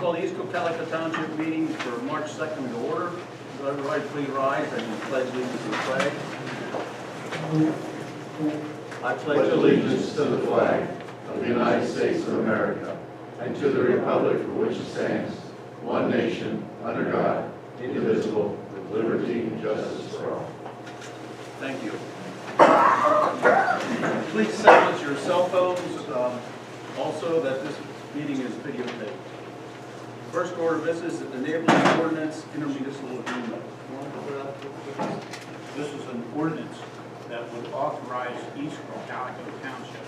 call the East Cocalico Township meeting for March 2nd to order. So everybody please rise and pledge allegiance to the flag. I Pledge allegiance to the flag of the United States of America and to the republic for which it stands, one nation, under God, indivisible, with liberty and justice for all. Thank you. Please silence your cell phones, also that this meeting is videotaped. First order of business is the neighborhood ordinance intermunicipal agreement. This is an ordinance that would authorize East Cocalico Township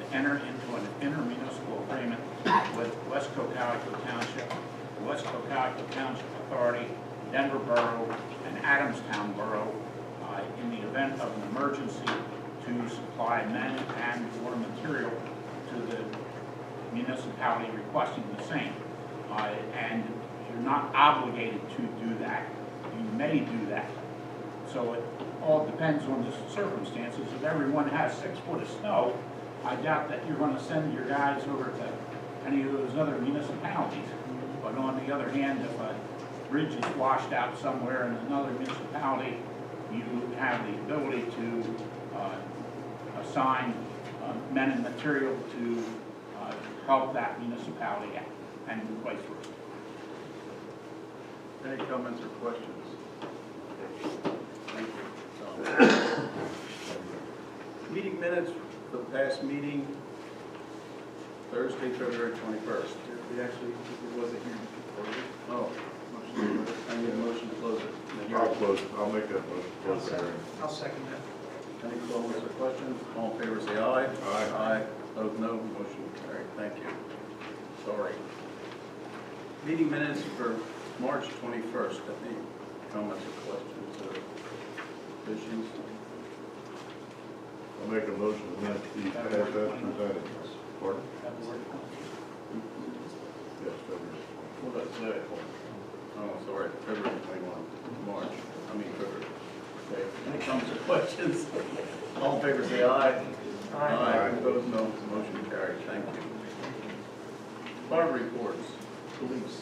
to enter into an intermunicipal agreement with West Cocalico Township, the West Cocalico Township Authority, Denver Borough, and Adamstown Borough in the event of an emergency to supply men and/or material to the municipality requesting the same. And you're not obligated to do that. You may do that. So it all depends on the circumstances. If everyone has 6 foot of snow, I doubt that you're going to send your guys over to any of those other municipalities. But on the other hand, if a bridge is washed out somewhere in another municipality, you have the ability to assign men and material to help that municipality out and vice versa. Any comments or questions? Thank you. Meeting minutes for the past meeting, Thursday, February 21st. We actually, it wasn't here before. Oh, I need a motion to close it. I'll close, I'll make that motion. Close the hearing. I'll second that. Any comments or questions? All in favor say aye. Aye. Aye. Opposed, no. Motion carried. Thank you. Sorry. Meeting minutes for March 21st. Any comments or questions or issues? I'll make a motion to amend the as presented. Pardon? Yes, February. What did I say? Oh, sorry, February 21, March. February. Okay. Any comments or questions? All in favor say aye. Aye. Opposed, no. Motion carried. Thank you. Department reports. Police.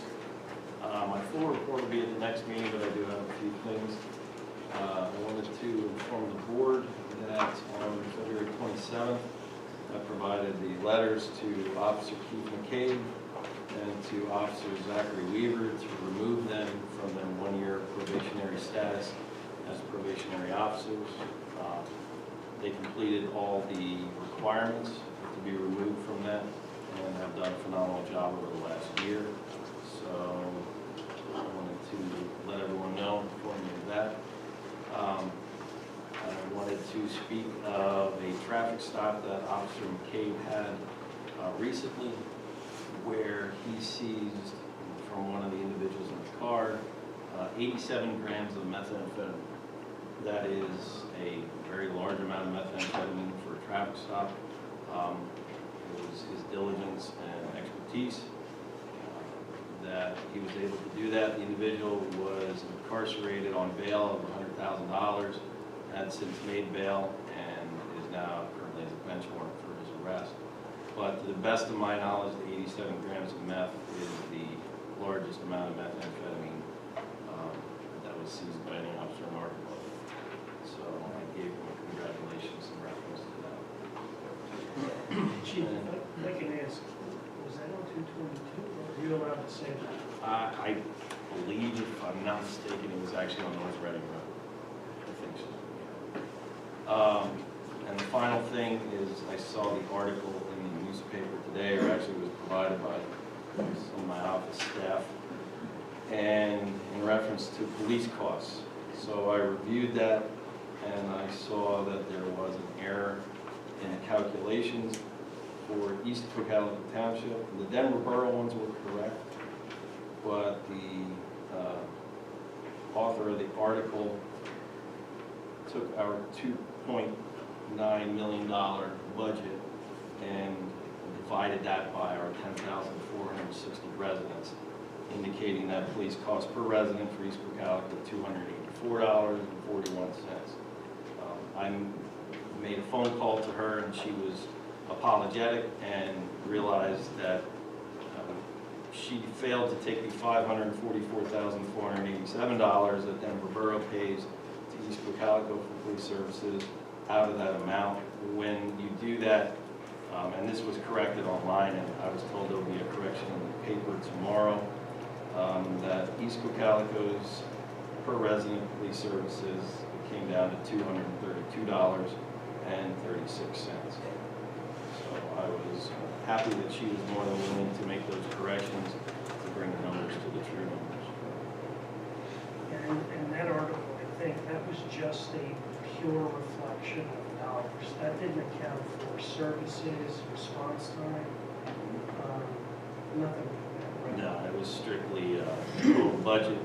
My full report will be at the next meeting, but I do have a few things. I wanted to inform the board that on February 27th, I provided the letters to Officer Keith McCabe and to Officer Zachary Weaver to remove them from their 1-year probationary status as probationary officers. They completed all the requirements to be removed from that and have done a phenomenal job over the last year. So I wanted to let everyone know, inform you of that. I wanted to speak of a traffic stop that Officer McCabe had recently, where he seized from one of the individuals in the car 87 grams of methamphetamine. That is a very large amount of methamphetamine for a traffic stop. It was his diligence and expertise that he was able to do that. The individual was incarcerated on bail of $100,000, had since made bail, and is now currently as a bench warrant for his arrest. But to the best of my knowledge, the 87 grams of meth is the largest amount of methamphetamine that was seized by any officer in our department. So I gave him a congratulations in reference to that. Chief, if I can ask, was that on 222, or are you allowed to say that? I believe, if I'm not mistaken, it was actually on North Reading Road. I think so. And the final thing is, I saw the article in the newspaper today, or actually was provided by some of my office staff, and in reference to police costs. So I reviewed that, and I saw that there was an error in the calculations for East Cocalico Township. The Denver Borough ones were correct, but the author of the article took our $2.9 million budget and divided that by our 10,460 residents, indicating that police cost per resident for East Cocalico $284.41. I made a phone call to her, and she was apologetic and realized that she failed to take the $544,487 that Denver Borough pays to East Cocalico for police services out of that amount. When you do that, and this was corrected online, and I was told there will be a correction in the paper tomorrow, that East Cocalico's per resident police services came down to $232.36. So I was happy that she was more than willing to make those corrections to bring the numbers to the true numbers. And that article, I think, that was just a pure reflection of dollars. That didn't account for services, response time, nothing like that, right? No, it was strictly total budget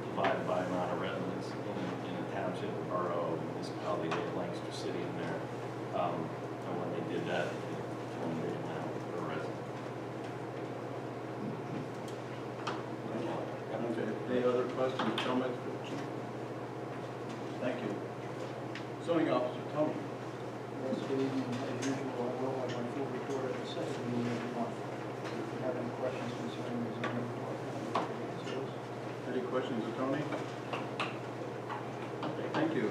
divided by amount of residents in a township, a borough, a municipality, they had Lancaster City in there. And when they did that, they told me amount per resident. Okay, any other questions, comments? Thank you. Zoning officer, Tony. Yes, good evening. As usual, I will have my full report at the second meeting of the month. If you have any questions concerning the zoning report, I'll answer those. Any questions of Tony? Okay, thank you.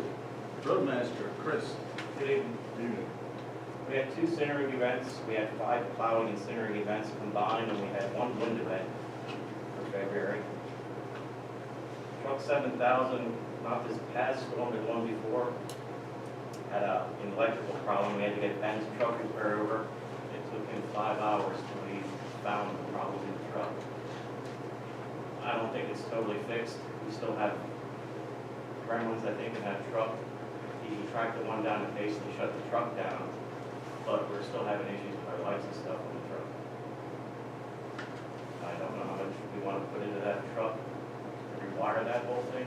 Roadmaster, Chris. Good evening. We had 2 centering events. We had 5 plowing and centering events combined, and we had 1 wind event for February. Truck 7000, not this past storm, but one before, had an electrical problem. We had to get Ben's truck repaired over. It took him 5 hours till we found the problem in the truck. I don't think it's totally fixed. We still have gremlins, I think, in that truck. He tracked the one down and basically shut the truck down, but we're still having issues with our lights and stuff on the truck. I don't know how much we want to put into that truck to rewire that whole thing.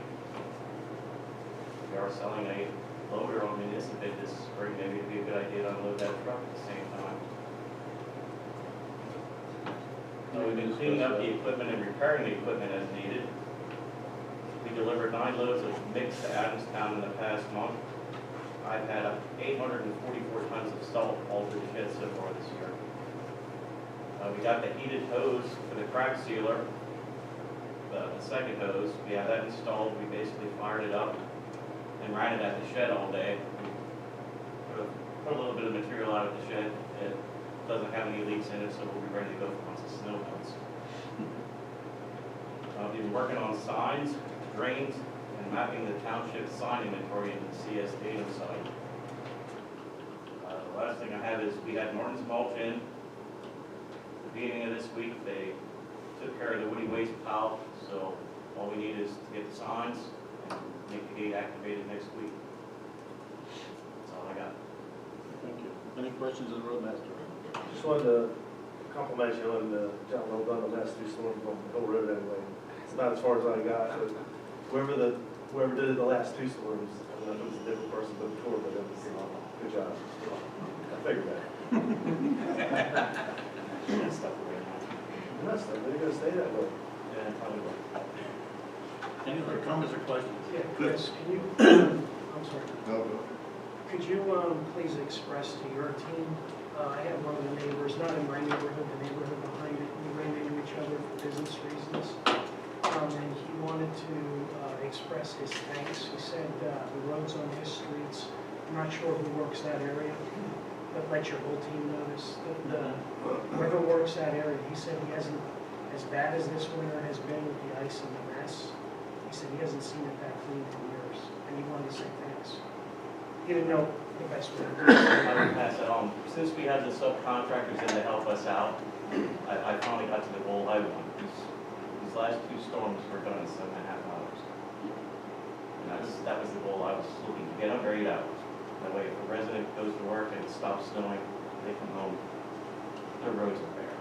We are selling a loader on municipal bid this spring. Maybe it'd be a good idea to unload that truck at the same time. We've been cleaning up the equipment and repairing the equipment as needed. We delivered 9 loads of mix to Adamstown in the past month. I've had 844 tons of salt hauled through the shed so far this year. We got the heated hose for the crack sealer, the second hose. We have that installed. We basically fired it up and ran it at the shed all day. Put a little bit of material out at the shed. It doesn't have any leaks in it, so we'll be ready to go once the snow melts. We've been working on signs, drains, and mapping the township sign inventory into the CS data site. The last thing I have is we had Norton's mulch in. At the beginning of this week, they took care of the woody waste pile, so all we need is to get the signs and make the gate activated next week. That's all I got. Thank you. Any questions of the roadmaster? Just wanted to compliment you on John well done the last 2 storms on Hill Road anyway. It's not as far as I got, but whoever did it the last 2 storms, I don't know if it was a different person before, but it was good job. I figured that. That stuff we're in. That's not, they're gonna stay that way. Yeah, probably will. Any other comments or questions? Yeah, Chris, can you, I'm sorry, No, go. could you please express to your team, I have one of the neighbors, not in my neighborhood, the neighborhood behind it, we ran into each other for business reasons. And he wanted to express his thanks. He said the roads on his streets, I'm not sure who works that area, but let your whole team know this. Whoever works that area, he said he hasn't, as bad as this winter has been with the ice and the mess, he said he hasn't seen it that clean for years, and he wanted to say thanks. He didn't know the best way to do it. I would pass that on. Since we had the subcontractors in to help us out, I finally got to the goal I want. These last 2 storms were done in 7.5 hours. And that was the goal I was looking to get under 8 hours. That way, if a resident goes to work and it stops snowing, they come home, their roads are bare.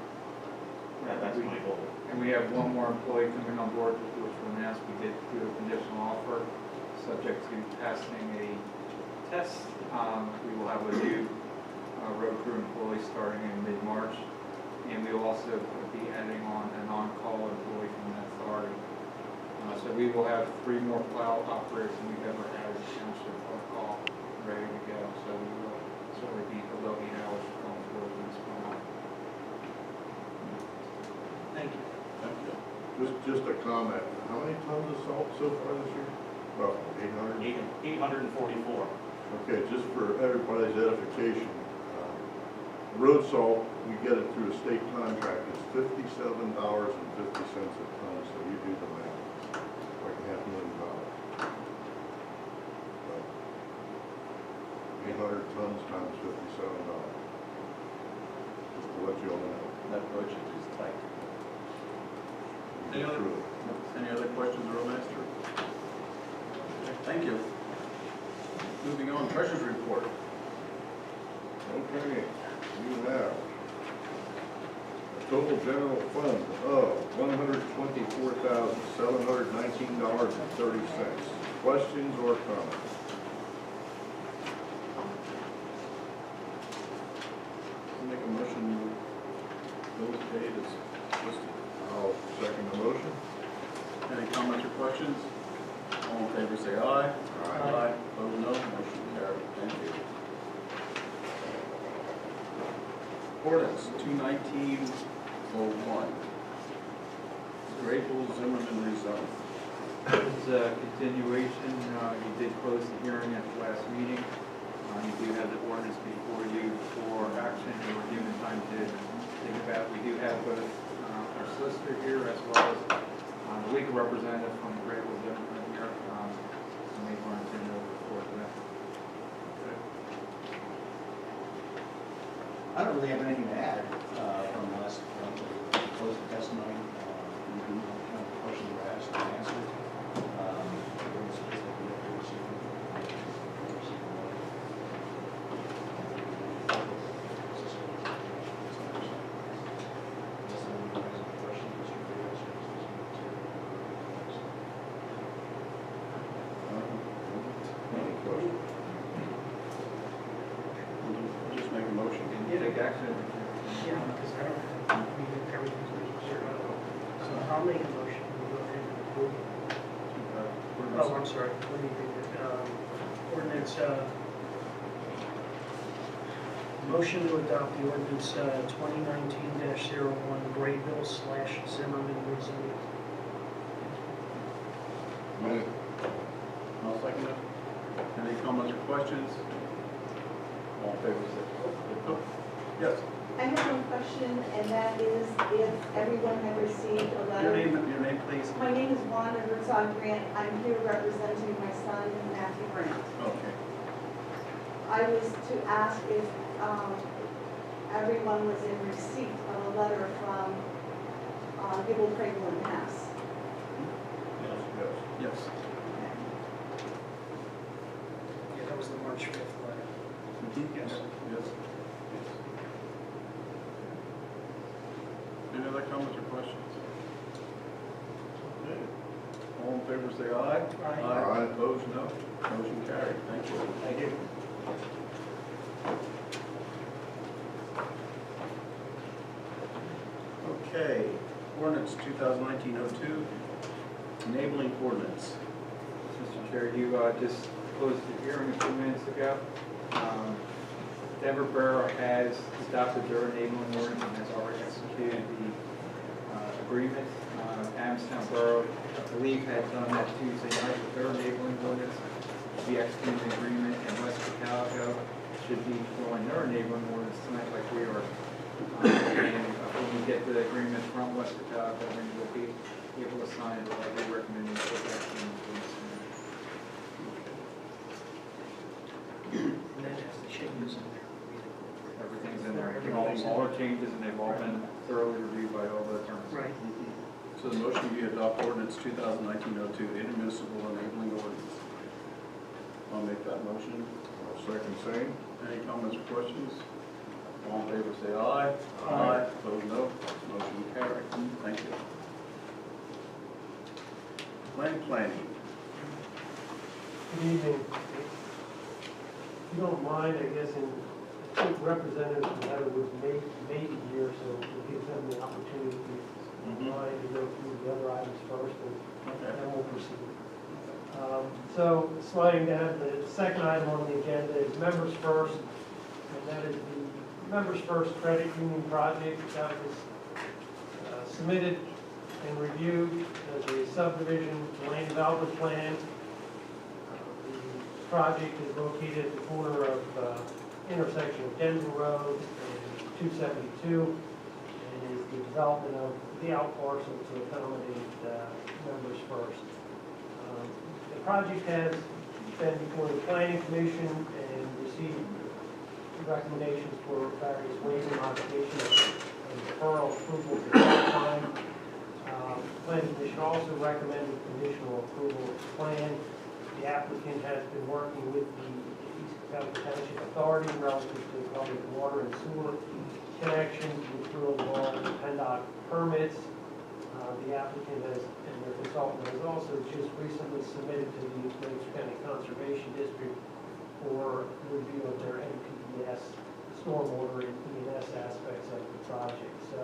That's my goal. And we have 1 more employee coming on board, which we'll announce. We did do a conditional offer, subject to passing a test. We will have a new road crew employee starting in mid-March, and we will also be adding on an on-call employee from that authority. So we will have 3 more plow operators than we've ever had as a township on call, ready to go. So we will certainly be below 8 hours going forward in this one. Thank you. Thank Just a comment, how many tons of salt so far this year? Roughly 800? 844. Okay, just for everybody's edification, road salt, we get it through a state contract, it's $57.50 a ton, so you do the math, like $500,000. 800 tons times $57. Just to let you all know. That budget is tight. You get through it. Any other questions, Earl Master? Thank you. Moving on, Treasurer's Report. Okay, you have a total general fund of $124,719.30. Questions or comments? Make a motion, those paid as listed. I'll second the motion. Any comments or questions? All in favor say aye. Aye. Opposed, no. Motion carried. Thank you. Ordinance 219-01. Grable Zimmerman rezone. It's a continuation, you did close the hearing at the last meeting. You do have the ordinance before you for action, and we're given time to think about. We do have both our solicitor here as well as the legal representative from Grable Zimmerman here. So maybe want to turn it over for that. I don't really have anything to add from last closed the testimony. Kind of the questions were asked and answered. Just make a motion. Take action. Yeah, because I don't have, we did everything's cleared up. So I'll make a motion, we go ahead and approve. Oh, I'm sorry, let me read it. Ordinance, motion to adopt the ordinance 2019-01 Graybill/Zimmerman rezone. Minute. I'll second it. Any comments or questions? All in favor say aye. Yes. I have one question, and that is if everyone had received a letter. Your name, please. My name is Wanda Herzog Grant. I'm here representing my son, Matthew Grant. Okay. I was to ask if everyone was in receipt of a letter from Gibble, Cragle, and Mass. Yes. Yes. Yeah, that was the March 5th letter. Yes. Yes. Any other comments or questions? Okay. All in favor say aye. Aye. Opposed, no. Motion carried. Thank you. Thank you. Okay. Ordinance 2019-02, enabling ordinance. Mr. Chair, you just closed the hearing a few minutes ago. Denver Borough has adopted their enabling ordinance and has already executed the agreement. Amstown Borough, I believe, had done that Tuesday night with their enabling ordinance. We executed the agreement, and West Cocalico should be doing their enabling ordinance tonight like we are. And when we get the agreement from West Cocalico, then we'll be able to sign it, like we recommend in quick action. And that has the changes in there. Everything's in there, all our changes, and they've all been thoroughly reviewed by all the attorneys. Right. So the motion be adopt ordinance 2019-02, intermunicipal enabling ordinance. I'll make that motion. I'll second same. Any comments or questions? All in favor say aye. Aye. Opposed, no. Motion carried. Thank you. Planning. Good evening. If you don't mind, I guess, in representatives letter was made here, so we'll give them the opportunity to mind to go through the other items first, and then we'll proceed. So sliding down, the second item on the agenda is Members First, and that is the Members First Credit Union project that was submitted and reviewed the subdivision land development plan. The project is located at the corner of intersection of Denver Road and 272, and is the development of the out parcel to accommodate members first. The project has been before the planning commission and received recommendations for various waiver modifications and deferral approval at that time. Planning commission also recommended conditional approval of the plan. The applicant has been working with the East Cocalico Township Authority relative to public water and sewer connections, with approval of all PennDOT permits. The applicant has, and their consultant has also just recently submitted to the Lakes County Conservation District for review of their NPDS, stormwater and E&S aspects of the project. So,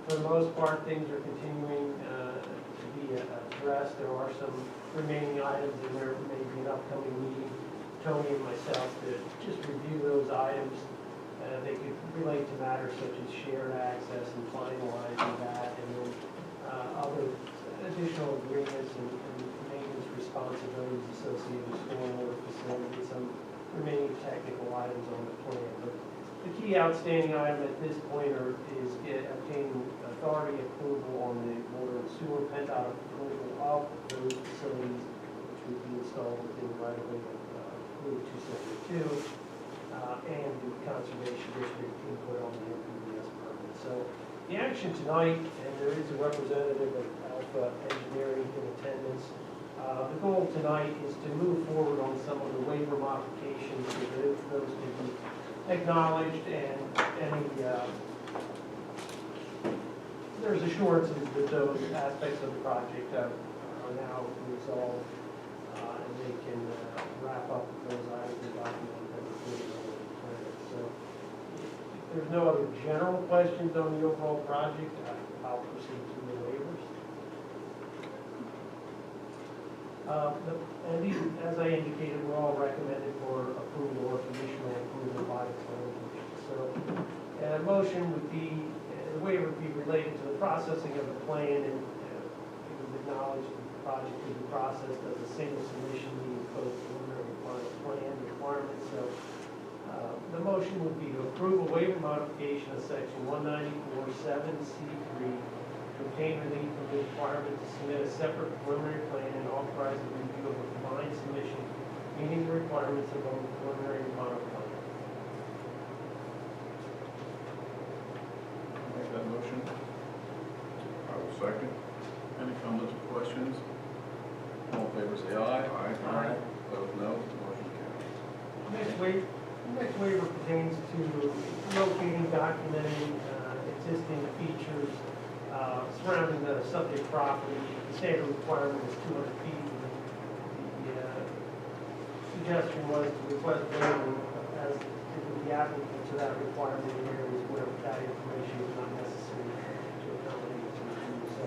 for the most part, things are continuing to be addressed. There are some remaining items, and there may be an upcoming meeting, Tony and myself, to just review those items. They could relate to matters such as shared access and finalizing that, and then other additional agreements and maintenance responsibilities associated with stormwater facilities, some remaining technical items on the plan. But the key outstanding item at this point is obtaining authority approval on the water and sewer PennDOT approval of those facilities, which would be installed within the right of way of Route 272. And the Conservation District input on the NPDS permit. So the action tonight, and there is a representative of Alpha Engineering in attendance. The goal tonight is to move forward on some of the waiver modifications, so that those can be acknowledged, and any there's assurances that those aspects of the project are now resolved, and they can wrap up those items and document them included on the plan. So if there's no other general questions on the overall project, I'll proceed to the waivers. And these, as I indicated, were all recommended for approval or conditional approval by the planning commission. So a motion would be, the waiver would be related to the processing of the plan, and it was acknowledged that the project could be processed as a single submission meeting both preliminary and final plan requirements. So the motion would be to approve a waiver modification of section 194.7C3 to obtain relief from the requirement to submit a separate preliminary plan and authorize the review of a combined submission, meeting the requirements of both preliminary and final plan. Make that motion. I will second. Any comments or questions? All in favor say aye. Aye. Opposed, no. Motion carries. Next waiver pertains to locating, documenting existing features surrounding the subject property. The standard requirement is 200 feet. The suggestion was to request waiver as it would be applicable to that requirement in areas where that information is not necessary to accommodate to review. So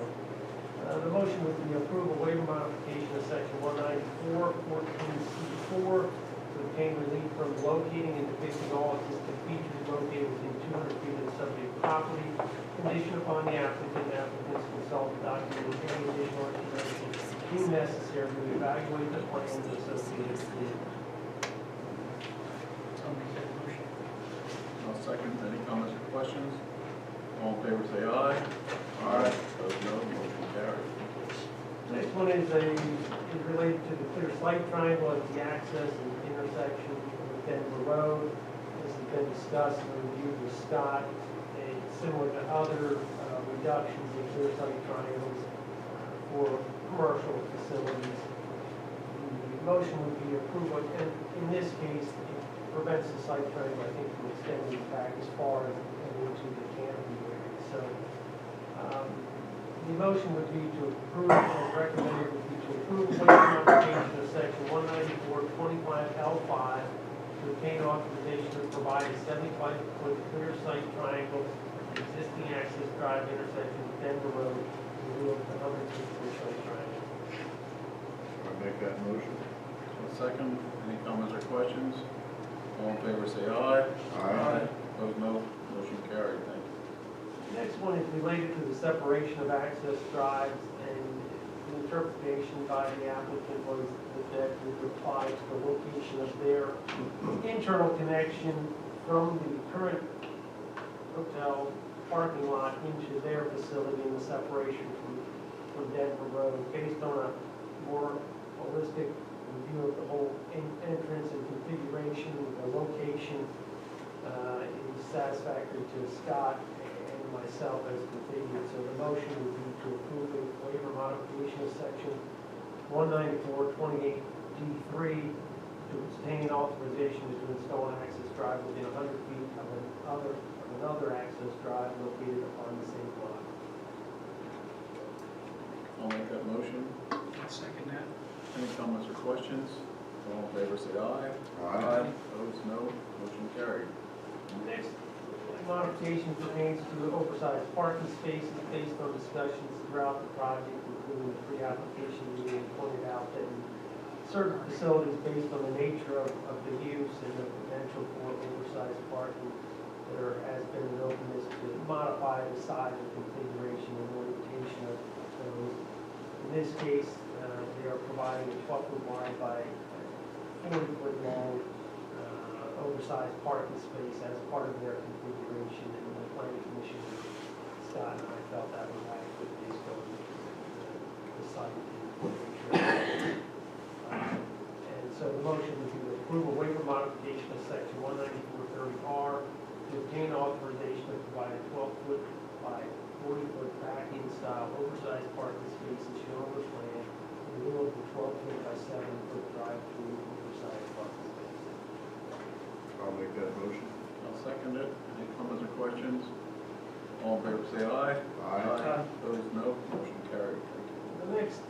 the motion would be approval waiver modification of section 194.14C4 to obtain relief from locating and depicting all existing features located within 200 feet of the subject property, conditioned upon the applicant's consultant documenting any additional information deemed necessary to evaluate the plans associated with it. I'll second. Any comments or questions? All in favor say aye. Aye. Opposed, no. Motion carries. Next one is related to the clear sight triangle at the access and intersection with Denver Road. This has been discussed and reviewed with Scott. It's similar to other reductions in clear sight triangles for commercial facilities. The motion would be approval, and in this case, it prevents the sight triangle, I think, from extending back as far as into the canopy area. So the motion would be to approve, as recommended, would be to approve waiver modification of section 194.25L5 to obtain authorization to provide a 75-foot clear sight triangle at the existing access drive intersection with Denver Road in lieu of the 100-foot sight triangle. I make that motion. I'll second. Any comments or questions? All in favor say aye. Aye. Opposed, no. Motion carried. Thank you. Next one is related to the separation of access drives, and the interpretation by the applicant was that would apply to the location of their internal connection from the current hotel parking lot into their facility and the separation from Denver Road. Based on a more holistic review of the whole entrance and configuration, the location is satisfactory to Scott and myself as configured. So the motion would be to approve the waiver modification of section 194-28D3 to obtain authorization to install an access drive within 100 feet of another access drive located upon the same lot. I'll make that motion. I'll second that. Any comments or questions? All in favor, say aye. Aye. Opposed, no. Motion carried. Next modification pertains to oversized parking spaces based on discussions throughout the project, including the pre-application meeting, pointed out that in certain facilities, based on the nature of the use and the potential for oversized parking, there has been an openness to modify the size and configuration and orientation of those. In this case, they are providing a 12-foot wide by 40-foot long oversized parking space as part of their configuration, and the planning commission, Scott and I felt that was adequate based on the site. And so the motion would be to approve a waiver modification of section 194-30R to obtain authorization to provide a 12-foot by 40-foot back-in style oversized parking space as shown on the plan in lieu of the 12-foot by 7-foot drive-through oversized parking space. I'll make that motion. I'll second it. Any comments or questions? All in favor, say aye. Aye. Opposed, no. Motion carried. The next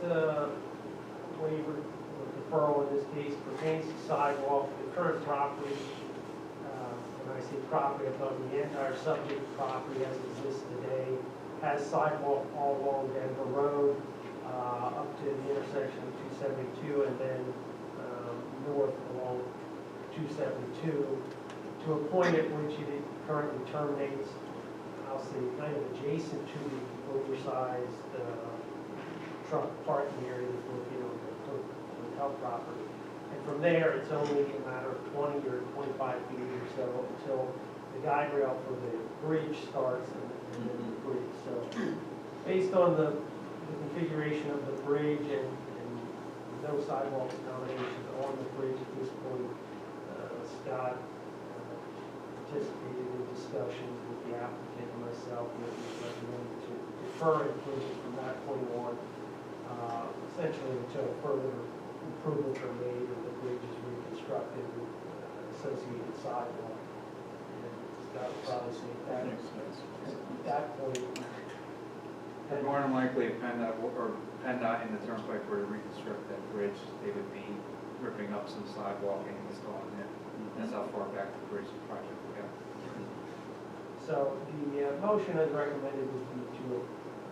waiver or deferral in this case pertains to sidewalk. The current property, when I say property, I'm talking the entire subject property as it exists today, has sidewalk all along Denver Road up to the intersection of 272 and then north along 272 to a point at which it currently terminates, I'll say, kind of adjacent to the oversized truck parking area that's located on the hotel property. And from there, it's only a matter of 20 or 25 feet or so until the guide rail for the bridge starts and then the bridge. So based on the configuration of the bridge and no sidewalk accommodations on the bridge at this point, Scott participated in discussions with the applicant and myself, and it was recommended to defer inclusion from that point on, essentially until further improvements are made and the bridge is reconstructed with associated sidewalk. And Scott would probably say that Makes sense. at that point, And more than likely, PennDOT in the turnpike were to reconstruct that bridge, they would be ripping up some sidewalk and installing it. That's how far back the bridge project would go. so the motion as recommended would be to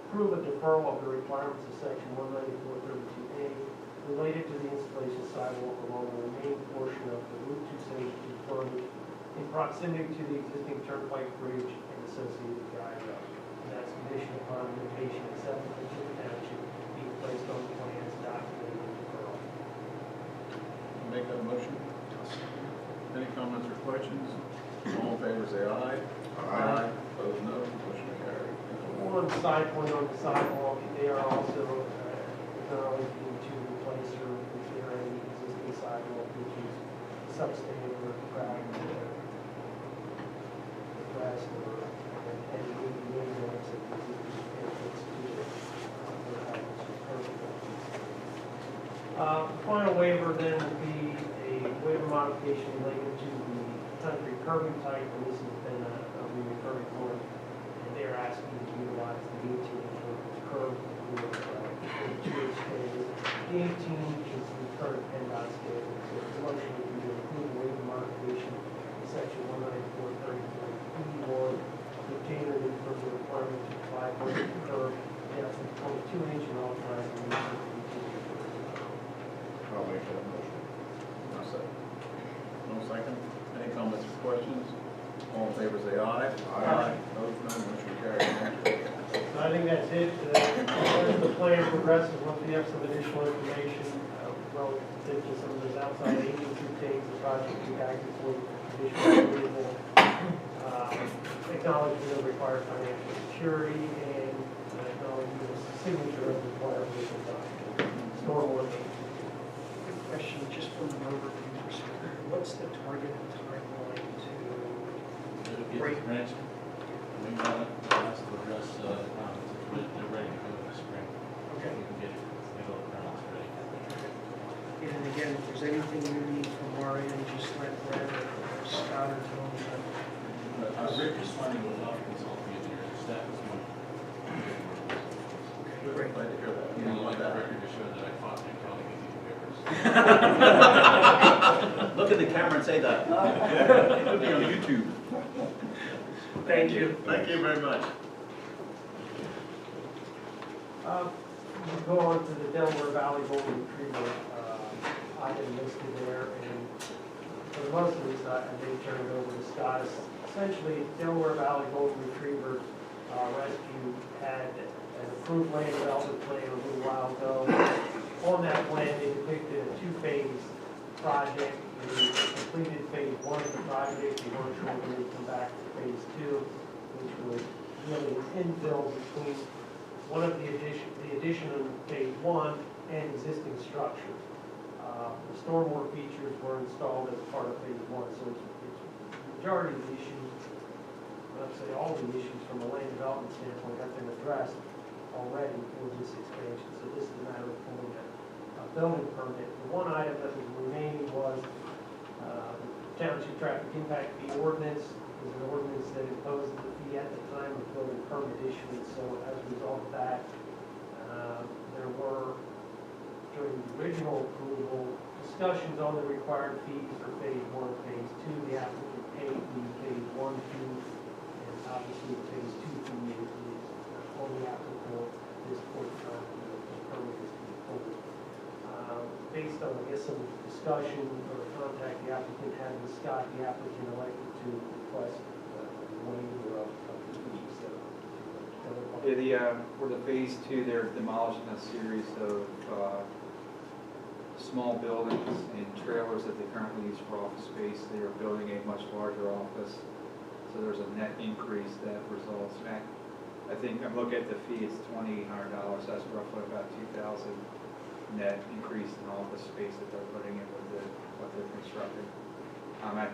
approve a deferral of the requirements of section 194-32A related to the installation of sidewalk along the remaining portion of the Route 272 frontage in proximity to the existing turnpike bridge and associated guide rail. And that's conditioned upon notation acceptable to the township being placed on the plans documented in the deferral. Make that motion. Any comments or questions? All in favor, say aye. Aye. Opposed, no. Motion carried. One side point on the sidewalk, they are also acknowledging to replace or repair any existing sidewalk which is substandard or cracked, depressed, or any maintenance of the existing entrance to it. The final waiver then would be a waiver modification related to the concrete curbing type, and this has been a recurring point. And they're asking to utilize the 18-inch curb for 2-inch scale. The 18 is the current PennDOT scale. So the motion would be to approve the waiver modification in section 194-34E1 to obtain or from the requirement to provide vertical curb depth of 22-inch and authorize the use of the 18-inch. I'll make that motion. No second. No second. Any comments or questions? All in favor, say aye. Aye. Opposed, no. Motion carried. Thank you. think that's it. As the plan progresses, once we have some additional information, relative to some of those outside agency things, the project be back before additional approval, acknowledgement of required financial security, and acknowledgement of signature of required legal document. Stormwater. Quick question, just from an overview perspective, what's the targeted timeline to break? We got it, that's to address, they're ready to go this spring. Okay. We can get all the permits ready. And again, if there's anything you need from our end, just let Brad or Scott or Tony know. Rick is finding a lot of consulting engineers, staff is one. Okay, great. Glad to hear that. You know, like that record to show that I fought my colleague in these papers. Look at the camera and say that. It'll be on YouTube. Thank you. Thank you very much. We'll go on to the Delaware Valley Golden Retriever item listed there, and for the most of this, I may turn it over to Scott. Essentially, Delaware Valley Golden Retriever Rescue had an approved land development plan a little while ago. On that plan, they depicted a two-phase project. They completed phase one of the project. They weren't sure when they'd come back to phase two, which was really an infill between one of the addition of phase one and existing structures. The stormwater features were installed as part of phase one, so it's the majority of the issues, let's say all the issues from a land development standpoint have been addressed already for this expansion. So this is a matter of pulling a building permit. The one item that was remaining was the township traffic impact fee ordinance. Is an ordinance that imposes the fee at the time of building permit issuance. So as a result of that, there were, during the original approval, discussions on the required fees for phase one and phase two. The applicant paid the phase one fee, and obviously the phase two fee is only applicable at this point in time when the permit is complete. Based on, I guess, some discussion or contact the applicant had with Scott, the applicant elected to request a waiver of the fees. For the phase two, they're demolishing a series of small buildings and trailers that they currently use for office space. They are building a much larger office, so there's a net increase that results. I think I'm looking at the fee, it's $2,800. That's roughly about $2,000 net increase in office space that they're putting in with what they're constructing.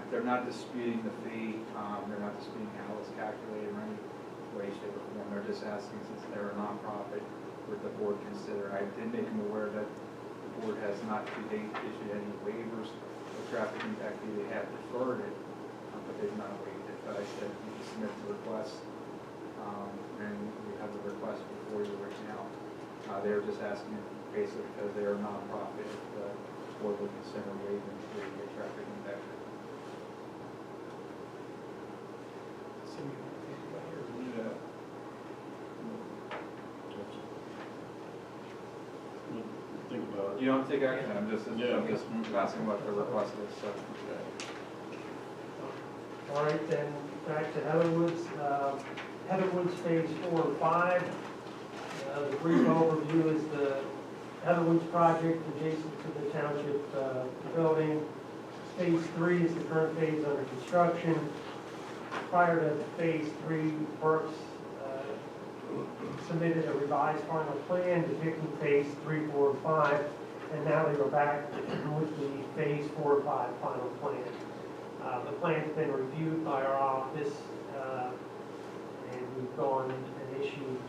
They're not disputing the fee. They're not disputing how it's calculated or any way, shape, or form. They're just asking, since they're a nonprofit, would the board consider. I did make them aware that the board has not to date issued any waivers of traffic impact fee. They have deferred it, but they've not waived it. But I said you can submit the request, and we have the request before you right now. They're just asking, basically because they're a nonprofit, if the board would consider waiving the traffic impact fee. Think about it. You don't take action, I'm just Yeah. asking what the request is, so. All right, then back to Heatherwoods. Heatherwoods phase 4 and 5. The brief overview is the Heatherwoods project adjacent to the township building. Phase 3 is the current phase under construction. Prior to phase 3, Burks submitted a revised final plan depicting phase 3, 4, and 5, and now they were back with the phase 4 and 5 final plan. The plan's been reviewed by our office, and we've gone and issued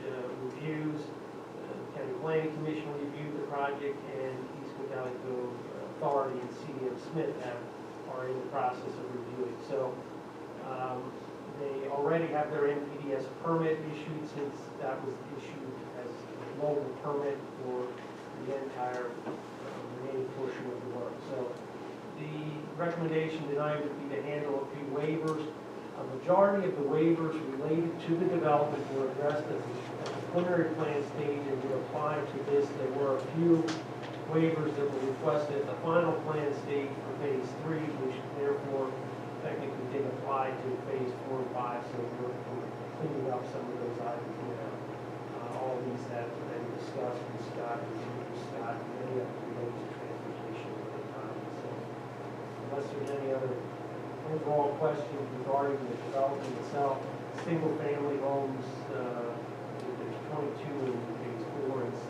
reviews. The County Planning Commission reviewed the project, and East Cocalico Authority and CDM Smith are in the process of reviewing. So they already have their NPDS permit issued, since that was issued as a local permit for the entire remaining portion of the work. So the recommendation tonight would be to handle a few waivers. A majority of the waivers related to the development were addressed at the preliminary plan stage and would apply to this. There were a few waivers that were requested at the final plan stage for phase 3, which therefore technically did apply to phase 4 and 5, so we're cleaning up some of those items now. overall questions regarding the development itself. Single-family homes, there's 22 in phase 4 and 17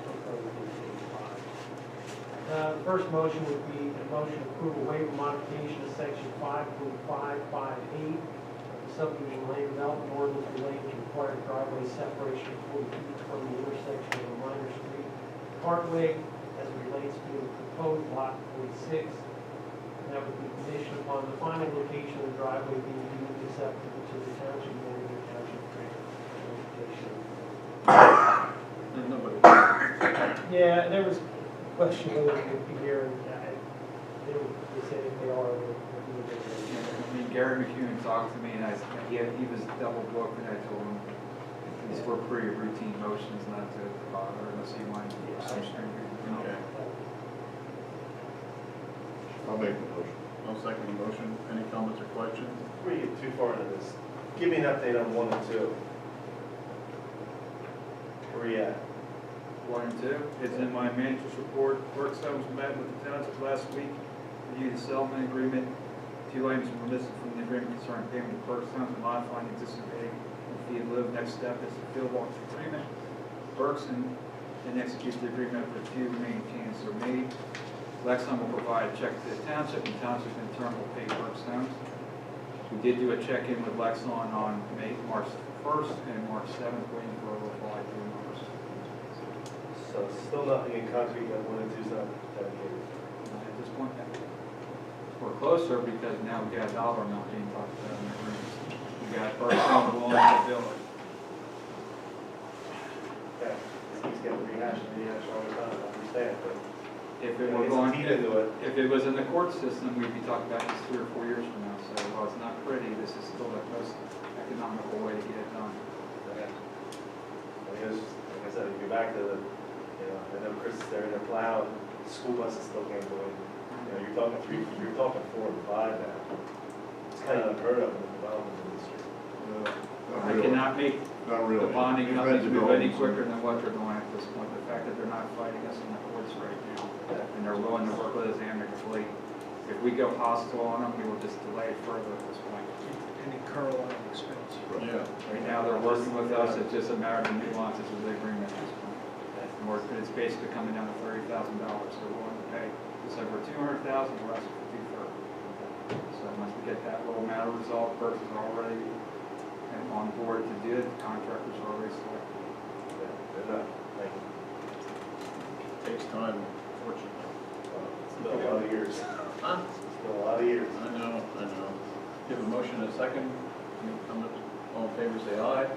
proposed in phase 5. The first motion would be a motion to approve a waiver modification of section 5.558 of the subdivision land development ordinance relating to required driveway separation of 40 feet from the intersection of a minor street cartway as it relates to the proposed lot 46. And that would be conditioned upon the final location of the driveway being deemed acceptable to the township manager, township grant. There's nobody. Yeah, there was a question whether it would be here, and they said if they are, they'll be there. I mean, Gary McEwen talked to me, and he was double booked, and I told him these were pretty routine motions, not to bother unless he wanted some strange reason. Okay. I'll make the motion. I'll second the motion. Any comments or questions? Before you get too far into this, give me an update on 1 and 2. Where you at? 1 and 2, it's in my manager's report. Work sessions met with the township last week, reviewed the settlement agreement. 2 items were missing from the agreement concerning payment of Berks Township and modifying anticipated fee of live. Next step is the field walk agreement. Berks and execute the agreement for 2 remaining changes are made. Lexon will provide a check to the township, and township in turn will pay Berks Township. We did do a check-in with Lexon on March 1st and March 7th, waiting for a reply to the numbers. So still nothing in concrete that 1 and 2 is not dedicated. At this point, we're closer because now we got a dollar amount being talked about in the agreement. We got Berks Township willing to bill it. Okay, this keeps getting rehashed all the time, I understand, but If it were it's going, teed into it. if it was in the court system, we'd be talking about this 3 or 4 years from now. So while it's not pretty, this is still the most economical way to get it done. Okay. I guess, like I said, if you go back to the, I know Chris is there in their plow, the school buses still can't go in. You're talking 4 and 5 now. It's kind of unheard of in the development industry. Not I really. cannot make Not really. the bonding Depends companies on move any the quicker than what they're doing at this point. The fact that they're not fighting us in the courts right now, and they're willing to work with us amicably. If we go hostile on them, we will just delay it further at this point. And incur a lot of expense. Yeah. Right now, they're working with us, it's just a matter of the nuances of the agreement at this point. And it's basically coming down to $30,000, so we're willing to pay just over $200,000, we're asking for $230,000. So once we get that little matter resolved, Berks is already on board to do it, the contractors are already selected. Good enough. Thank you. Takes time, fortunately. It's been a lot of years. Huh? It's been a lot of years. I know. Give a motion in a second. Any comments? All in favor, say aye.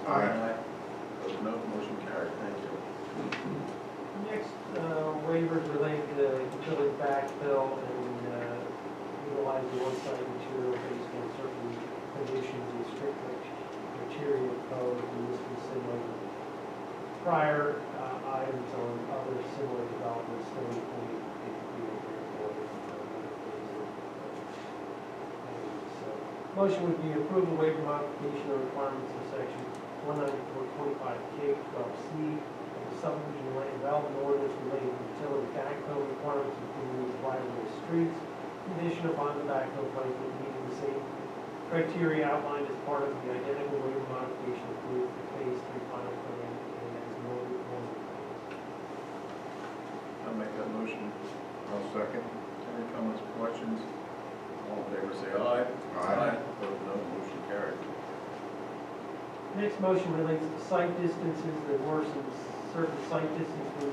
Aye. Opposed, no. Motion carried. Thank you. Next, waivers related to utility backfill and utilizing on-site material based on certain conditions and strict criteria code, and this was similar to prior items on other similar developments, so motion would be approval waiver modification of requirements of section 194.25K 12C of the subdivision land development ordinance relating to utility backfill requirements including these right-of-way streets, condition upon the backfill plan meeting the same criteria outlined as part of the identical waiver modification approved for phase 3 final plan and as noted on the I'll make that motion. I'll second. Any comments or questions? All in favor, say aye. Aye. Opposed, no. Motion carried. Next motion relates to site distances. There were some certain site distances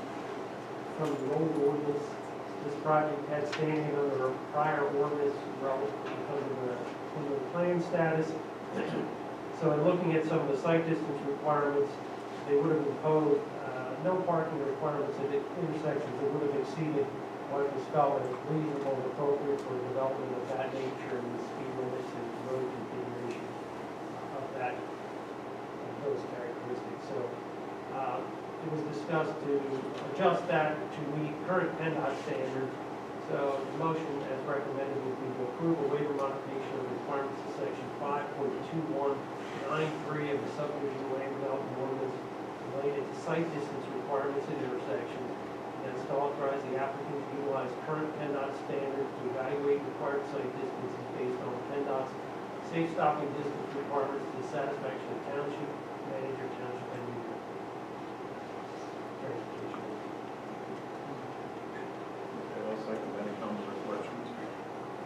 from the old ordinance. This project had standing under a prior ordinance relative because of the plan status. So in looking at some of the site distance requirements, they would have imposed no parking requirements at intersections that would have exceeded what was felt as reasonable and appropriate for development of that nature and the speed limits and road configuration of that, of those characteristics. So it was discussed to adjust that to meet current PennDOT standards. So the motion as recommended would be to approve a waiver modification of the requirements of section 5.2193 of the subdivision land development ordinance related to site distance requirements in intersections. and to authorize the applicant to utilize current PennDOT standards to evaluate required site distances based on PennDOT's safe stopping distance requirements to the satisfaction of township manager, township engineer. Transportation. Okay, I'll second. Any comments or questions?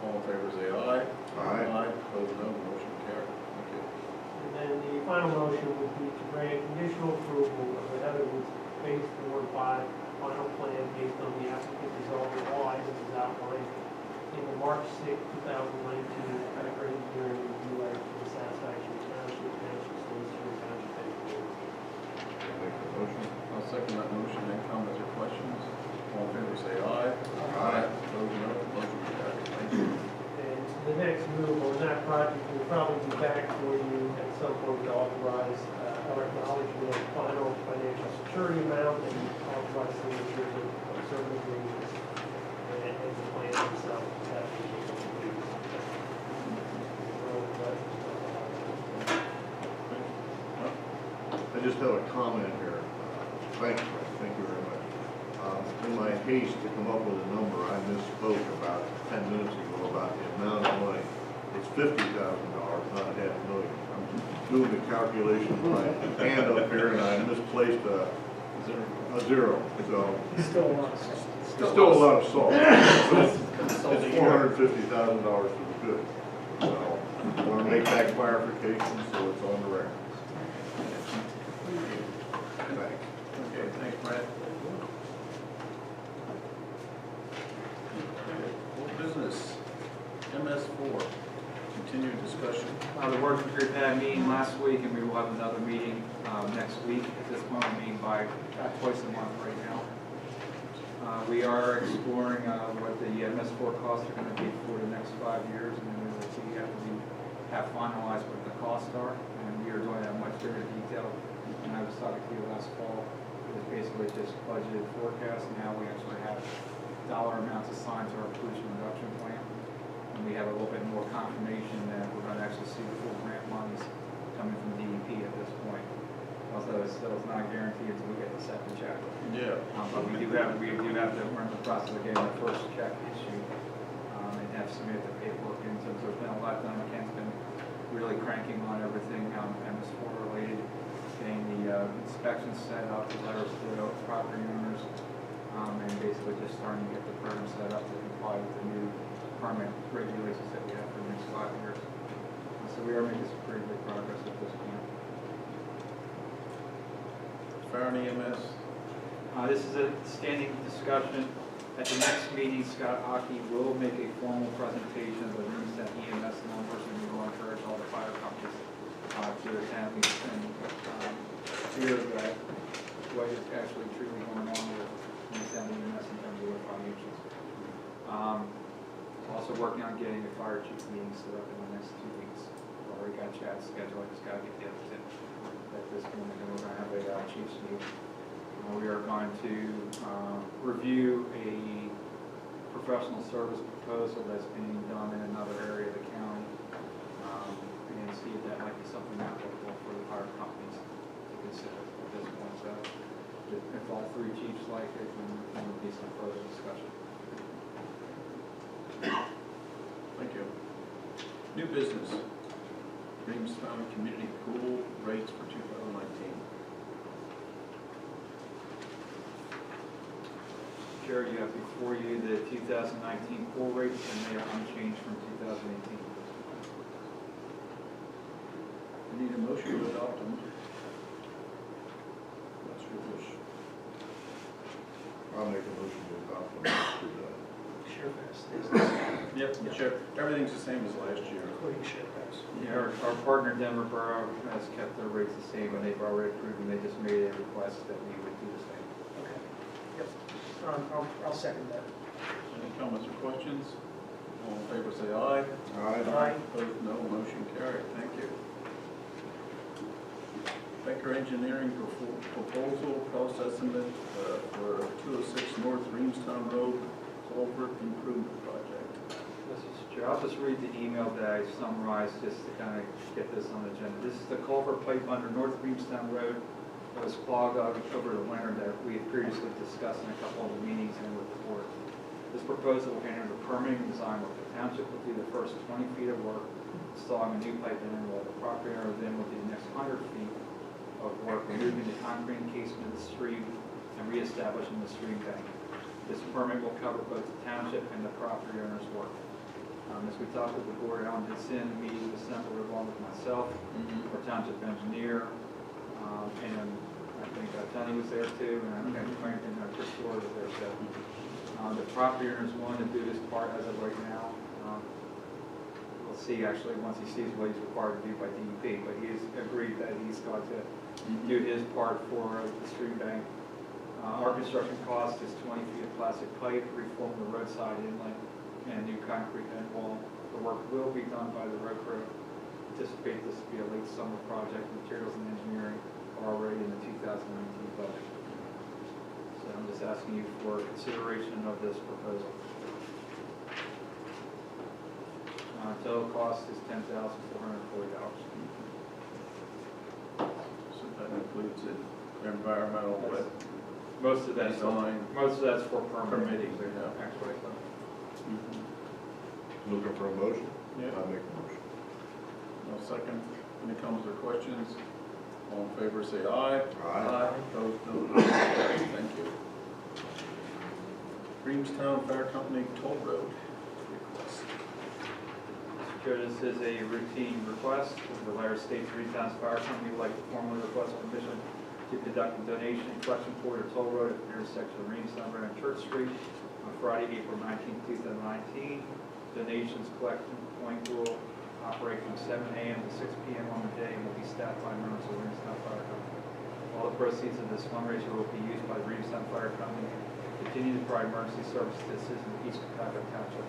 All in favor, say aye. Aye. Opposed, no. Motion carried. Thank you. And then the final motion would be to grant conditional approval of the Heatherwoods Phase 4 and 5 final plan based on the applicant resolving all items as outlined in the March 6, 2019 Cocalico Engineering Review letter to the satisfaction of township solicitor, and township engineer. I'll make the motion. I'll second that motion. Any comments or questions? All in favor, say aye. Aye. Opposed, no. Motion carried. Thank you. And the next move on that project will probably be back for you at some point to authorize our acknowledgement of final financial security amount and authorize signatures of certain agreements and the plan itself. That will be complete. I just have a comment here. Thank you, Frank. Thank you very much. In my haste to come up with a number, I misspoke about 10 minutes ago about the amount of money. It's $50,000, not $500,000. I'm doing the calculation with my hand up here, and I misplaced a zero. So Still a lot of stuff. it's still a lot of salt. It's $450,000 for the good. So I want to make that clarification so it's on the record. Thanks. Okay, thanks, Brad. Old business, MS4, continued discussion. The working group had a meeting last week, and we will have another meeting next week. At this point, we're meeting by twice a month right now. We are exploring what the MS4 costs are going to be for the next 5 years, and then we will see after we have finalized what the costs are. And we are doing that in much bigger detail. And I was talking to you last fall. It was basically just budgeted forecast. Now we actually have dollar amounts assigned to our pollution reduction plan. And we have a little bit more confirmation that we're going to actually see the full grant monies coming from DEP at this point. Although it's still not guaranteed until we get the second check. Yeah. But we do have to, we're in the process of getting the first check issued, and have submitted the paperwork in. So there's been a lot done. Ken's been really cranking on everything MS4 related, getting the inspections set up, the letters to the property owners, and basically just starting to get the program set up to comply with the new permit regulations that we have for the next 5 years. So we are making some pretty good progress at this point. Faraday EMS. This is a standing discussion. At the next meeting, Scott Hockey will make a formal presentation of the Ringstat EMS numbers, and we will encourage all the fire companies to attend and hear that what is actually truly going on with Ringstat EMS in terms of their financials. Also working on getting a fire chief meeting set up in the next 2 weeks. We've already got chats scheduled. I just got to get the others in at this point, and we're going to have a chief's meeting. We are going to review a professional service proposal that's being done in another area of the county, and see if that might be something applicable for the fire companies to consider at this point. So if all three chiefs like it, then there will be some further discussion. Thank you. New business, Jamestown Community Pool rates for 2019. Jared, you have before you the 2019 pool rates, and they are unchanged from 2018. We need a motion to adopt them. What's your wish? I'll make a motion to adopt them. Sure pass. Yep, sure. Everything's the same as last year. Including sure pass. Yeah, our partner Denver Borough has kept their rates the same, and they've already approved, and they just made a request that we would do the same. Okay. Yep. I'll second that. Any comments or questions? All in favor say aye. Aye. Opposed, no. Motion carried. Thank you. Becker Engineering proposal, cost estimate for 206 North Reamstown Road culvert improvement project. This is Chair. I'll just read the email that I summarized just to kind of get this on the agenda. This is the culvert pipe under North Reamstown Road was clogged over the winter that we had previously discussed in a couple of the meetings and with the board. This proposal will enter the permitting design work. The township will do the first 20 feet of work, installing a new pipe in, while the property owner then will do the next 100 feet of work, removing the concrete encasement of the stream and reestablishing the stream bank. This permit will cover both the township and the property owner's work. As we talked with the board, Alan did send a meeting with Semper along with myself, our township engineer, and I think Tony was there too, and I think Franklin and Chris Shore was there too. The property owners want to do this part as of right now. We'll see actually once he sees what he's required to do by DEP, but he has agreed that he's got to do his part for the stream bank. Our construction cost is 20 feet of plastic pipe, reform the roadside inlet, and a new concrete end wall. The work will be done by the road crew. Anticipate this to be a late summer project. Materials and engineering are already in the 2019 budget. So I'm just asking you for consideration of this proposal. Total cost is $10,440. So that includes it, environmental, what, Most of that's design? most of that's for permitting, Yeah. actually. So. Looking for a motion? Yeah. I make a motion. No second. Any comments or questions? All in favor, say aye. Opposed, no. Motion carries. Thank you. Reamstown Fire Company Toll Road request. Mr. Chair, this is a routine request. The letter states Reamstown Fire Company would like to formally request permission to conduct a donation collection for the toll road at the intersection of Reamstown Road and Church Street on Friday, April 19, 2019. Donations collection point will operate from 7 a.m. to 6 p.m. on the day and will be staffed by members of the Reamstown Fire Company. All the proceeds of this fundraiser will be used by the Reamstown Fire Company to continue to provide emergency services to the citizens of East Cocalico Township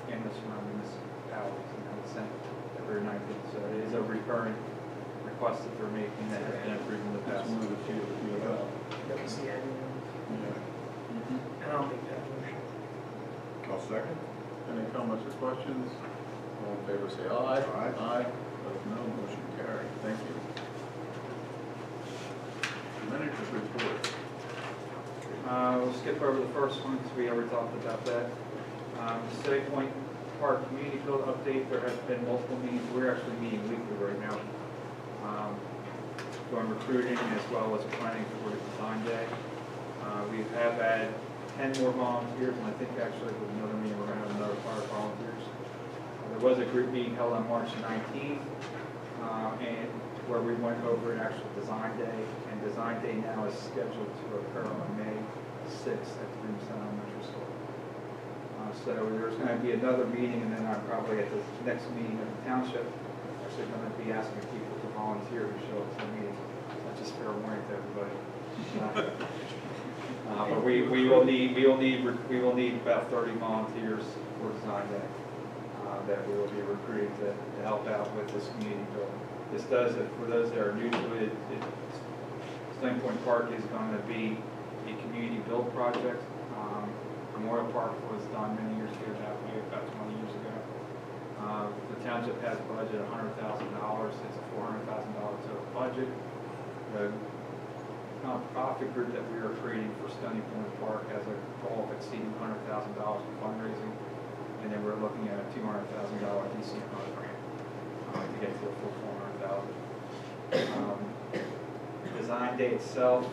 and the surrounding municipalities. And that was sent February 19th. So it is a recurring request that they're making that has been approved in the That's past. one of the few that we got. That was the annual, Yeah. and I'll make that motion. I'll second. Any comments or questions? All in favor, say aye. Aye. Aye. Opposed, no. Motion carried. Thank you. Manager's report. We'll skip over the first one because we already talked about that. City Point Park Community Build update. There have been multiple meetings. We're actually meeting weekly right now. Doing recruiting as well as planning for the design day. We have had 10 more volunteers, and I think actually with another meeting, we're going to have another 5 volunteers. There was a group meeting held on March 19th, and where we went over an actual design day, and design day now is scheduled to occur on May 6th at the Reamstown Elementary School. So there's going to be another meeting, and then I'm probably at the next meeting of the township, actually going to be asking people to volunteer to show up to the meeting. That's just fair warning to everybody. But we will need about 30 volunteers for design day that we will be recruiting to help out with this community building. This does, for those that are new to it, Stone Point Park is going to be a community build project. Memorial Park was done many years ago, about 20 years ago. The township has budgeted $100,000. It's a $400,000 total budget. The nonprofit group that we are creating for Stony Point Park has a goal of exceeding $100,000 in fundraising, and then we're looking at a $200,000 DCNR grant to get to the full $400,000. Design day itself,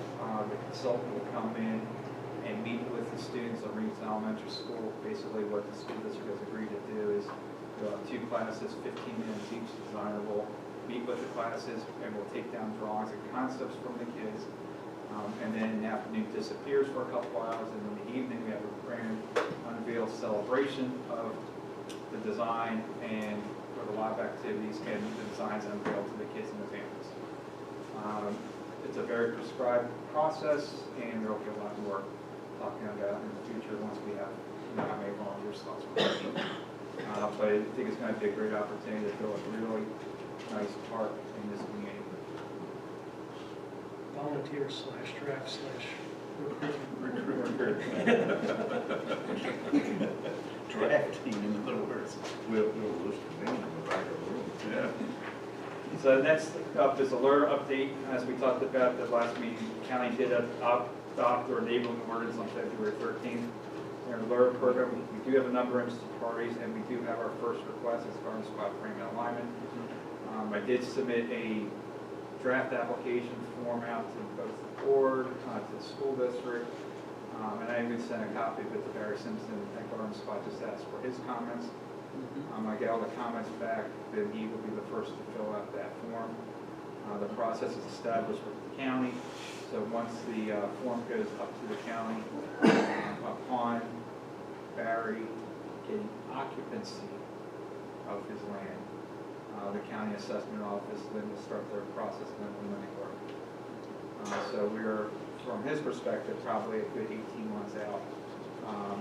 the consultant will come in and meet with the students of Reamstown Elementary School. Basically, what the school district has agreed to do is we'll have 2 classes, 15 minutes each. Designer will meet with the classes and we'll take down drawings and concepts from the kids. And then in the afternoon disappears for a couple hours, and in the evening we have a grand unveil celebration of the design and for the live activities and the designs unveiled to the kids and the families. It's a very prescribed process, and there will be a lot more talking about in the future once we have how many volunteer slots we're going to need. But I think it's going to be a great opportunity to build a really nice park in this community. Volunteer/draft/recruitment. Drafting, in other words. We'll list the names in the back of the room. Yeah. So So next up is alert update. As we talked about the last meeting, the county did adopt or enabling ordinance on February 13th. In our alert program, we do have a number of interested parties, and we do have our first request as far as spot frame and alignment. I did submit a draft application form out to both the board, to the school district, and I even sent a copy of it to Barry Simpson at Garden Spot, just asked for his comments. I get all the comments back, then he will be the first to fill out that form. The process is established with the county, so once the form goes up to the county, upon Barry getting occupancy of his land, the county assessment office then will start their process of implementing work. So we're, from his perspective, probably a good 18 months out.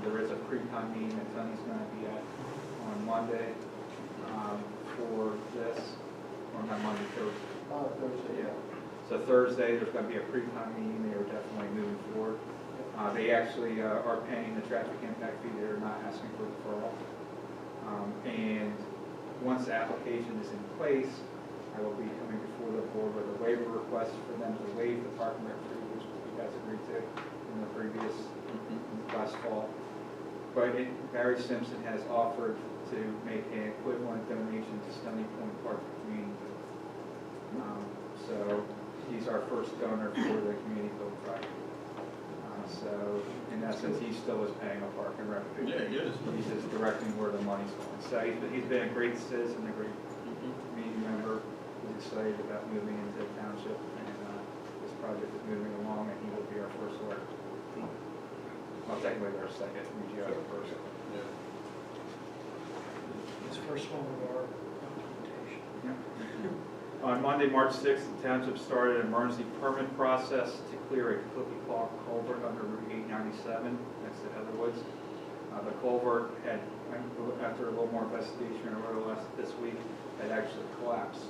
There is a pre-con meeting that Tony's going to be at on Monday for this, or not Monday, Thursday. Thursday, Yeah. So Thursday, there's going to be a pre-con meeting. They are definitely moving forward. They actually are paying the traffic impact fee. They're not asking for deferral. And once the application is in place, I will be coming before the board with a waiver request for them to waive the parking rate fee, which you guys agreed to in the previous last fall. But Barry Simpson has offered to make an equivalent donation to Stony Point Park Community. So he's our first donor for the community build project. So in essence, he still is paying a park and rec fee. Yeah, he is. He's just directing where the money's going. So he's been a great citizen, a great community member. He's excited about moving into the township, and this project is moving along, and he will be our first alert. Well, technically our second, we are the first. Yeah. It's first one of our documentation. On Monday, March 6th, the township started an emergency permit process to clear a completely clogged culvert under Route 897 next to Heatherwoods. The culvert had, after a little more investigation and a little less this week, had actually collapsed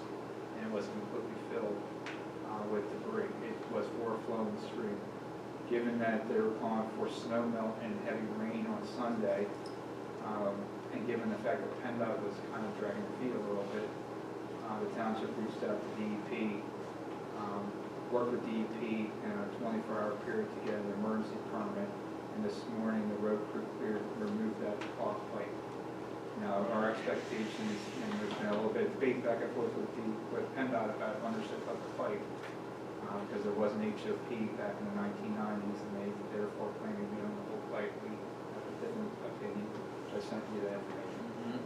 and was completely filled with debris. It was overflowing the stream. Given that they were calling for snow melt and heavy rain on Sunday, and given the fact that PennDOT was kind of dragging their feet a little bit, the township reached out to DEP, worked with DEP in a 24-hour period to get an emergency permit, and this morning the road crew removed that clogged pipe. Now, our expectations, and there's been a little bit of debate back and forth with PennDOT about ownership of the pipe, because there was an HOP back in the 1990s, and they therefore claiming we own the whole pipe. We have a different opinion. I sent you that information.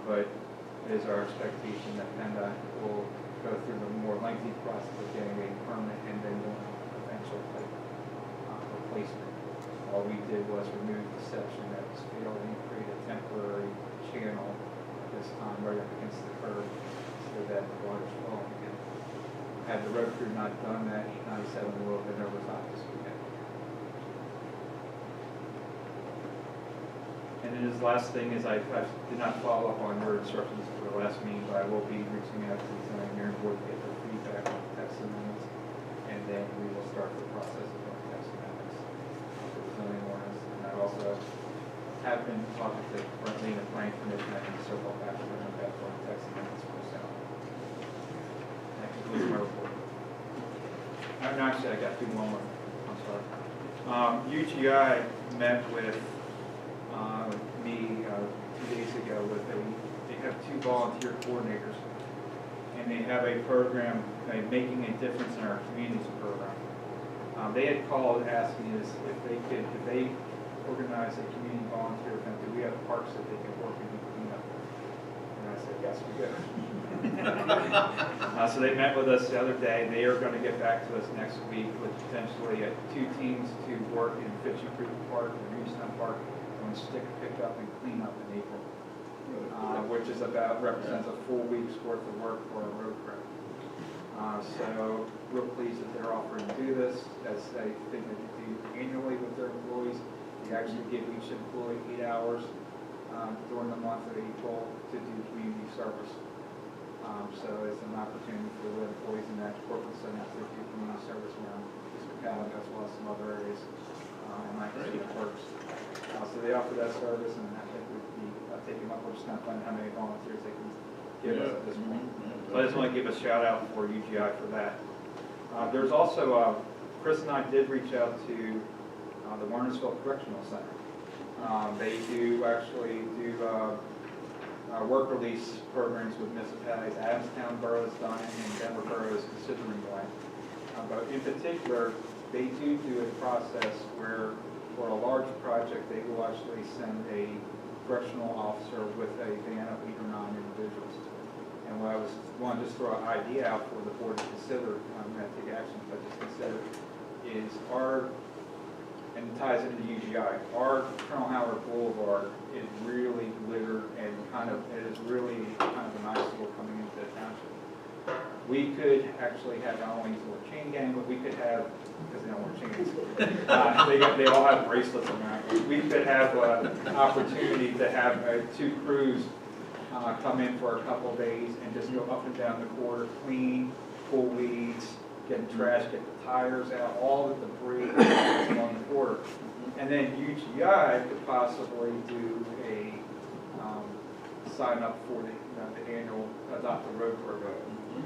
But it is our expectation that PennDOT will go through the more lengthy process of getting a permit and then doing an eventual pipe replacement. All we did was remove the section that was failing and create a temporary channel at this time right up against the curb so that the water's flowing again. Had the road crew not done that, 897 would have been over top this weekend. And then his last thing is I did not follow up on your instructions for the last meeting, but I will be reaching out to the zoning hearing board to get their feedback on the text amendments, and then we will start the process of doing text amendments for the zoning ordinance. And I also have been talking to currently the planning commission, I can circle back with them about the text amendments for the south. That concludes my report. No, actually, I got two more. I'm sorry. UGI met with me 2 days ago with they have two volunteer coordinators, and they have a program, a Making a Difference in Our Communities program. They had called asking us if they organize a community volunteer event, do we have parks that they can work in and clean up? And I said, yes, we do. So they met with us the other day. They are going to get back to us next week with potentially two teams to work in Fitchie Creek Park and Houston Park on stick pickup and cleanup in April, which is represents a full week's worth of work for a road crew. So real pleased that they're offering to do this, as they think they do annually with their employees. They actually give each employee 8 hours during the month of April to do community service. So it's an opportunity for the employees in that corporate center to do community service around Cocalico as well as some other areas in my city works. So they offer that service, and I think we'd be taking up. We're just not finding how many volunteers they can give us at this point. Mm-hmm. So I just want to give a shout out for UGI for that. There's also, Chris and I did reach out to the Warnersville Correctional Center. They do actually do work release programs with municipalities. Adamstown Borough has done it, and Denver Borough is considering doing. But in particular, they do a process where, for a large project, they will actually send a correctional officer with a van of 8 or 9 individuals. And what I wanted to just throw an idea out for the board to consider, I'm going to take action, but just consider, is and it ties into UGI, our Colonel Howard Boulevard is really littered and it is really kind of a nice little coming into the township. We could actually have not only a chain gang, but we could have, because they don't wear chains, they all have bracelets around. We could have an opportunity to have 2 crews come in for a couple of days and just go up and down the corridor, clean, pull weeds, get trash, get the tires out, all the debris that's on the corridor. And then UGI could possibly do a sign up for the annual Adopt a Road program.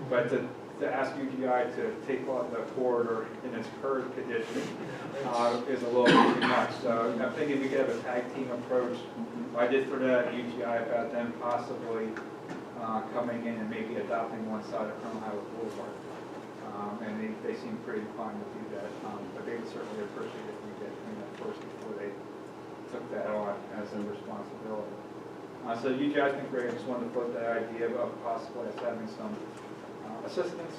But to ask UGI to take on the corridor in its current condition is a little bit too much. So I'm thinking we could have a tag team approach. I did throw that at UGI about them possibly coming in and maybe adopting one side of Colonel Howard Boulevard. And they seem pretty inclined to do that. But they would certainly appreciate if we did that first before they took that on as a responsibility. So UGI has been great. I just wanted to put that idea of possibly us having some assistance.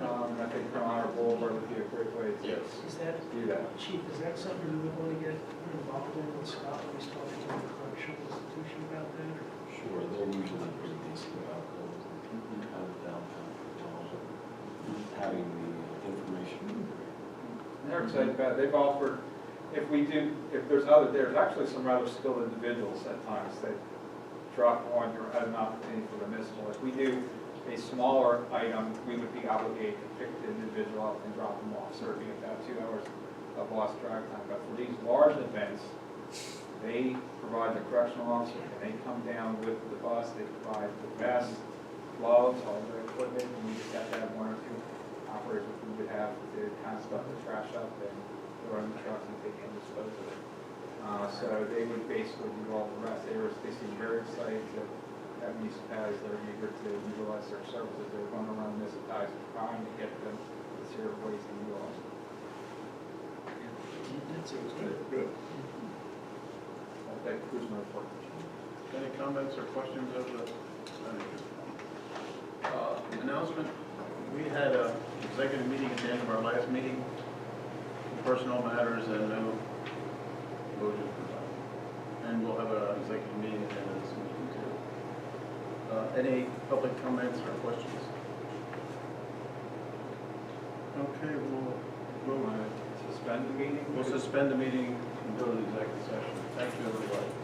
And I think Colonel Howard Boulevard would be a great way to Is that, do that. Chief, is that something you would want to get involved in with Scott when he's talking to the correctional institution about that? Sure, they're usually pretty decent about those, kind of downtown, having the information. They're excited about it. They've offered, if there's actually some rather skilled individuals at times that drop on or have an opportunity for the municipal. If we do a smaller item, we would be obligated to pick the individual up and drop them off. So it would be about 2 hours of lost drive time. But for these large events, they provide the correctional officer, and they come down with the bus. They provide the vest, gloves, all the equipment, and we just have to have 1 or 2 operators which we would have to kind of stuff the trash up and throw in the trucks and take and dispose of it. So they would basically do all the rest. They seem very excited to have municipalities that are eager to utilize their services. They're going around municipalities trying to get them to zero waste and utilize. That sounds Good. That concludes my report. Any comments or questions of the manager? Announcement, we had an executive meeting at the end of our last meeting, personnel matters and no motion. And we'll have an executive meeting at the end of this meeting too. Any public comments or questions? Okay, we'll Suspend the meeting? suspend the meeting and go to the executive session. Thank you, everybody.